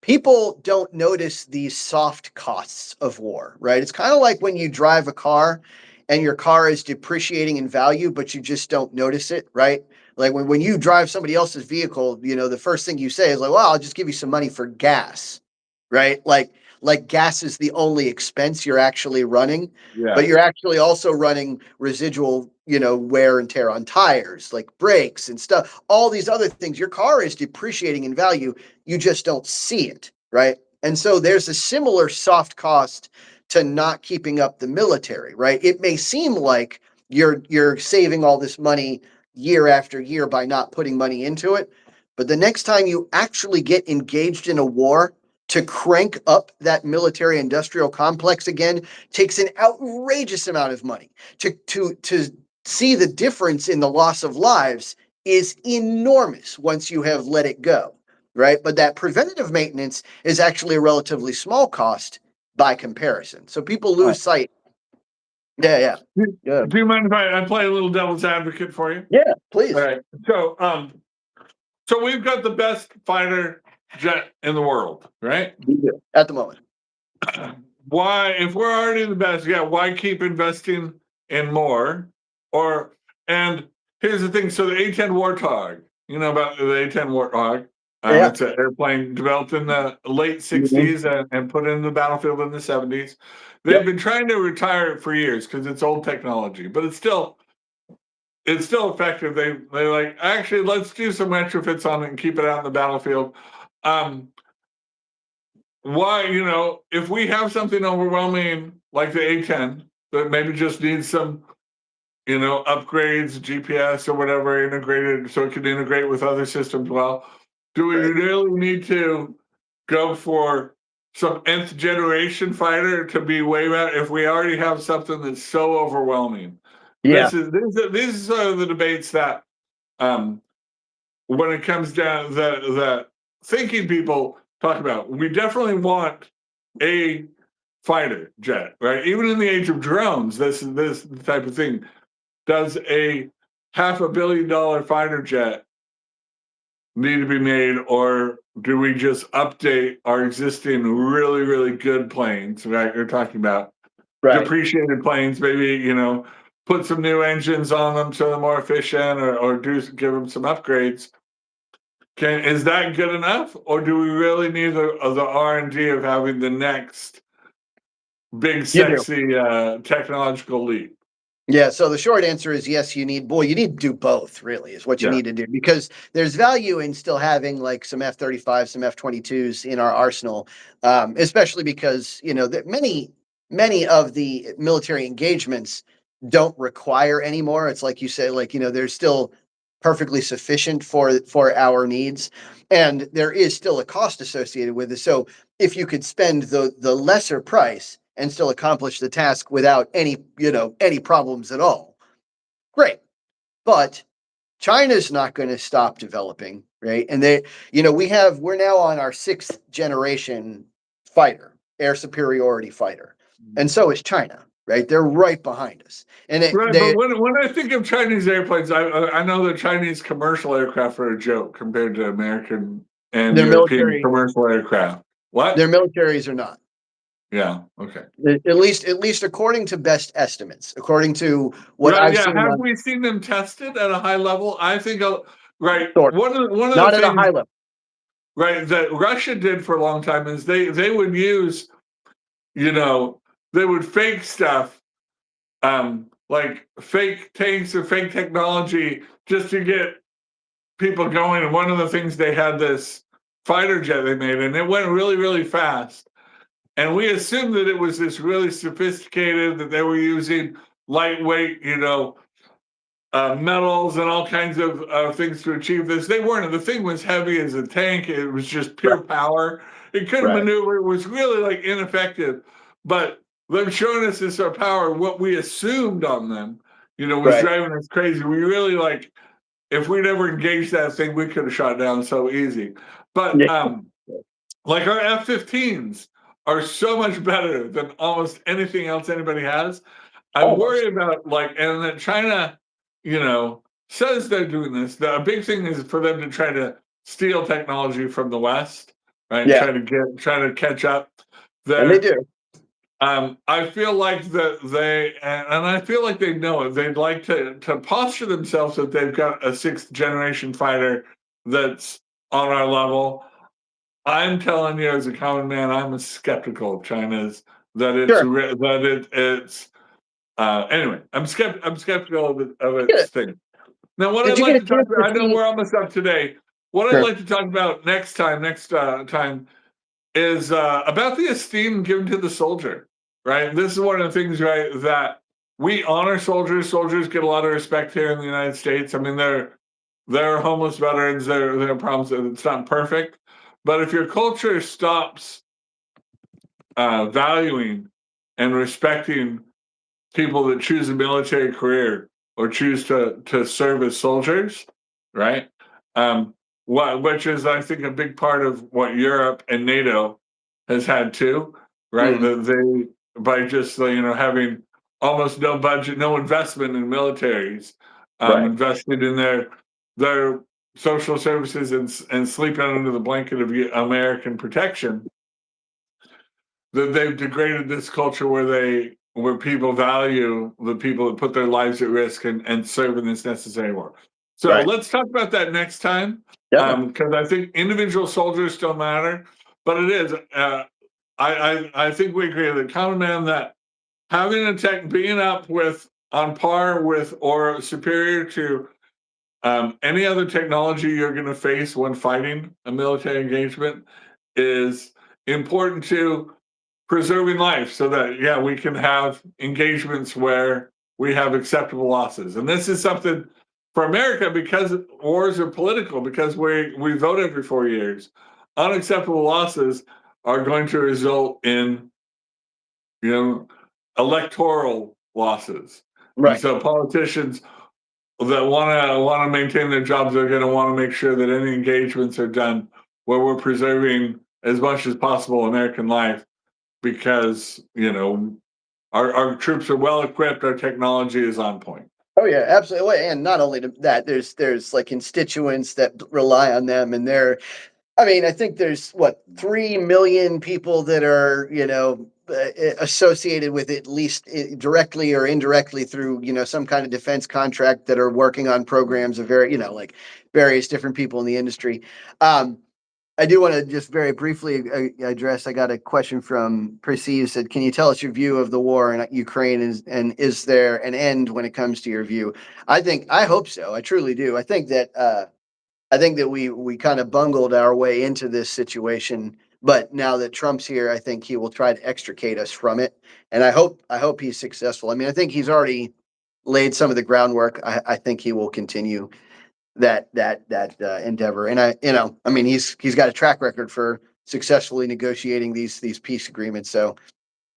People don't notice these soft costs of war, right? It's kind of like when you drive a car and your car is depreciating in value, but you just don't notice it, right? Like when you drive somebody else's vehicle, the first thing you say is like, well, I'll just give you some money for gas, right? Like gas is the only expense you're actually running, but you're actually also running residual, wear and tear on tires, like brakes and stuff, all these other things. Your car is depreciating in value. You just don't see it, right? And so there's a similar soft cost to not keeping up the military, right? It may seem like you're saving all this money year after year by not putting money into it, but the next time you actually get engaged in a war, to crank up that military industrial complex again takes an outrageous amount of money. To see the difference in the loss of lives is enormous once you have let it go, right? But that preventative maintenance is actually a relatively small cost by comparison. So people lose sight. Yeah. Do you mind if I play a little devil's advocate for you? Yeah, please. All right. So we've got the best fighter jet in the world, right? At the moment. Why, if we're already the best, why keep investing in more? And here's the thing. So the A-10 Warthog, you know about the A-10 Warthog? It's an airplane developed in the late 60s and put in the battlefield in the 70s. They've been trying to retire it for years because it's old technology, but it's still effective. They're like, actually, let's do some retrofits on it and keep it out in the battlefield. Why, if we have something overwhelming like the A-10 that maybe just needs some, upgrades, GPS or whatever integrated so it can integrate with other systems well, do we really need to go for some nth generation fighter to be way better if we already have something that's so overwhelming? These are the debates that when it comes down that thinking people talk about. We definitely want a fighter jet, right? Even in the age of drones, this type of thing. Does a $500 million fighter jet need to be made, or do we just update our existing really good planes, right? You're talking about depreciated planes, maybe, put some new engines on them so they're more efficient, or give them some upgrades. Is that good enough, or do we really need the R&D of having the next big, sexy technological leap? Yeah, so the short answer is yes, you need to do both, really, is what you need to do, because there's value in still having like some F-35, some F-22s in our arsenal, especially because, that many of the military engagements don't require anymore. It's like you say, like, they're still perfectly sufficient for our needs, and there is still a cost associated with it. So if you could spend the lesser price and still accomplish the task without any problems at all, great. But China's not going to stop developing, right? And we're now on our 6th generation fighter, air superiority fighter, and so is China, right? They're right behind us. And but when I think of Chinese airplanes, I know that Chinese commercial aircraft are a joke compared to American and European commercial aircraft. What? Their militaries are not. Yeah. Okay. At least according to best estimates, according to what I've seen. Have we seen them tested at a high level? I think one of not the at a high level, right, that Russia did for a long time is they would use, they would fake stuff, like fake tanks or fake technology just to get people going, and one of the things they had this fighter jet they made, and it went really, really fast. And we assumed that it was this really sophisticated, that they were using lightweight, metals and all kinds of things to achieve this. They weren't. The thing was heavy as a tank. It was just pure power. It couldn't maneuver. It was really like ineffective. But them showing us this power, what we assumed on them, was driving us crazy. We really if we'd ever engaged that thing, we could have shot down so easy. But like our F-15s are so much better than almost anything else anybody has. I worry about and that China, says they're doing this. The big thing is for them to try to steal technology from the West, right? Yeah. Try to catch up. And they do. I feel like and I feel like they know it. They'd like to posture themselves that they've got a sixth generation fighter that's on our level. I'm telling you, as a common man, I'm skeptical of China's anyway. I'm skeptical of its thing. Now, what I'd like to talk about, I know we're almost up today. What I'd like to talk about next time is about the esteem given to the soldier. Right, this is one of the things, right, that we honor soldiers. Soldiers get a lot of respect here in the United States. I mean, they're homeless veterans. They're problems. It's not perfect. But if your culture stops valuing and respecting people that choose a military career or choose to serve as soldiers, right? Which is, I think, a big part of what Europe and NATO has had too, right? They by just having almost no budget, no investment in militaries, invested in their social services and sleeping under the blanket of American protection, that they've degraded this culture where people value the people that put their lives at risk and serve in this necessary war. So let's talk about that next time, because I think individual soldiers still matter, but it is. I think we agree that common man, that having a tech, being up with on par with or superior to any other technology you're going to face when fighting a military engagement is important to preserving life, so that we can have engagements where we have acceptable losses. And this is something for America, because wars are political, because we vote every 4 years. Unacceptable losses are going to result in electoral losses. Right. And so politicians that want to maintain their jobs are going to want to make sure that any engagements are done where we're preserving as much as possible American life, because our troops are well equipped, our technology is on point. Oh yeah, absolutely. And not only that, there's like constituents that rely on them, and I think there's 3 million people that are associated with it, at least directly or indirectly through some kind of defense contract, that are working on programs of various different people in the industry. I do want to just very briefly address. I got a question from Prissy, who said, "Can you tell us your view of the war in Ukraine, and is there an end when it comes to your view?" I hope so. I truly do. I think that we kind of bungled our way into this situation, but now that Trump's here, I think he will try to extricate us from it, and I hope he's successful. I mean, I think he's already laid some of the groundwork. I think he will continue that endeavor, and he's got a track record for successfully negotiating these peace agreements. So,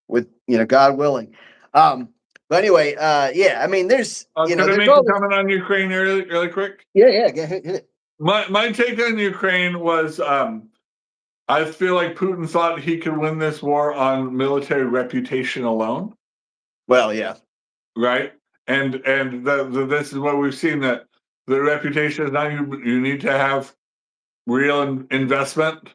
with God willing. But anyway, there's can I make a comment on Ukraine really quick? Yeah, hit it. My take on Ukraine was, I feel like Putin thought he could win this war on military reputation alone. Well, yeah, right, and this is what we've seen, that the reputation is now you need to have real investment,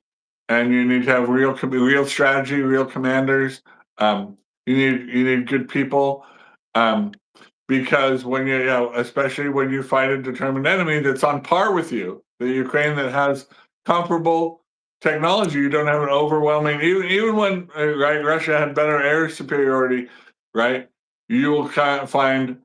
and you need to have real strategy, real commanders. You need good people, because when especially when you fight a determined enemy that's on par with you, the Ukraine that has comparable technology, you don't have an overwhelming. Even when Russia had better air superiority, right, you will find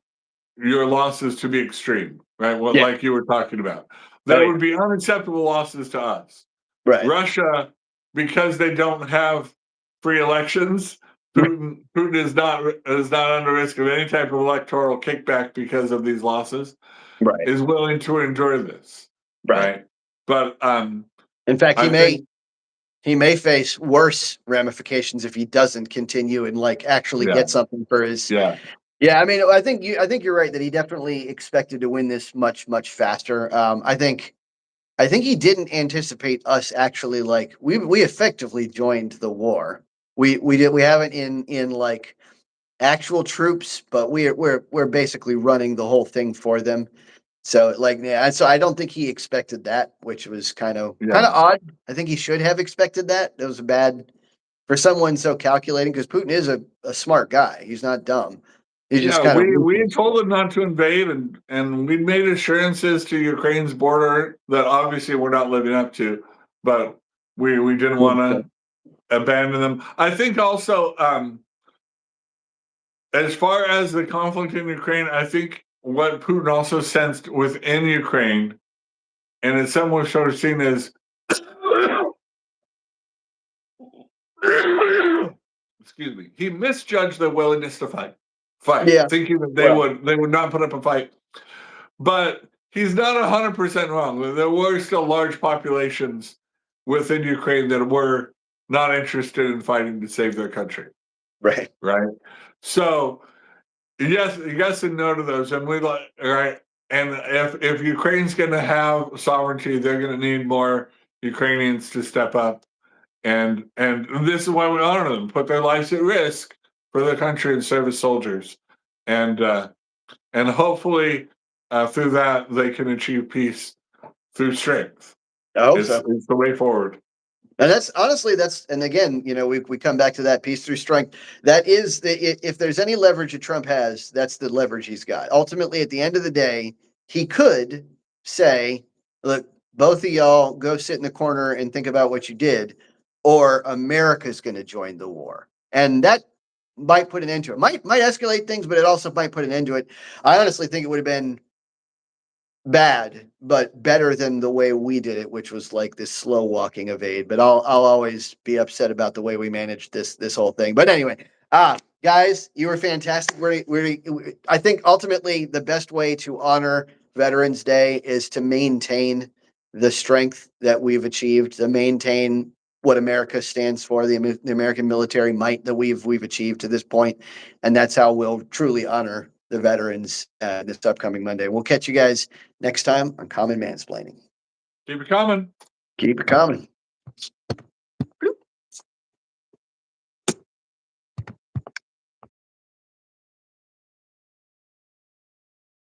your losses to be extreme, right? Like you were talking about. They Oh, yeah. would be unacceptable losses to us. Right. Russia, because they don't have free elections, Putin is not under risk of any type of electoral kickback because of these losses. Right. Is willing to endure this, right? But in fact, I think he may face worse ramifications if he doesn't continue and like actually yeah, get something for his. yeah, Yeah, I mean, I think you're right that he definitely expected to win this much faster. I think he didn't anticipate us actually like we effectively joined the war. We haven't in like actual troops, but we're basically running the whole thing for them. So like yeah, so I don't think he expected that, which was kind of yeah. odd. I think he should have expected that. That was a bad for someone so calculating because Putin is a smart guy. He's not dumb. He's just Yeah, kind of we had told them not to invade, and we made assurances to Ukraine's border that obviously we're not living up to, but we didn't want to abandon them. I think also, as far as the conflict in Ukraine, I think what Putin also sensed within Ukraine, and it's somewhat sort of seen as excuse me, he misjudged their willingness to fight, yeah. thinking that Well, they would not put up a fight. But he's not 100% wrong. There were still large populations within Ukraine that were not interested in fighting to save their country. right. Right. So yes and no to those. And we like right. And if Ukraine's going to have sovereignty, they're going to need more Ukrainians to step up. And this is why we honor them, put their lives at risk for their country and serve as soldiers. And hopefully through that they can achieve peace through strength. I hope It's so. the way forward. And that's honestly, and again, we come back to that peace through strength. That is if there's any leverage that Trump has, that's the leverage he's got. Ultimately, at the end of the day, he could say, look, both of y'all go sit in the corner and think about what you did, or America's going to join the war. And that might put an end to it. Might escalate things, but it also might put an end to it. I honestly think it would have been bad, but better than the way we did it, which was like this slow walking evade. But I'll always be upset about the way we managed this whole thing. But anyway, guys, you were fantastic. I think ultimately the best way to honor Veterans Day is to maintain the strength that we've achieved, to maintain what America stands for, the American military might that we've achieved to this point, and that's how we'll truly honor the veterans this upcoming Monday. We'll catch you guys next time on Common Mansplaining. Keep it coming. Keep it coming.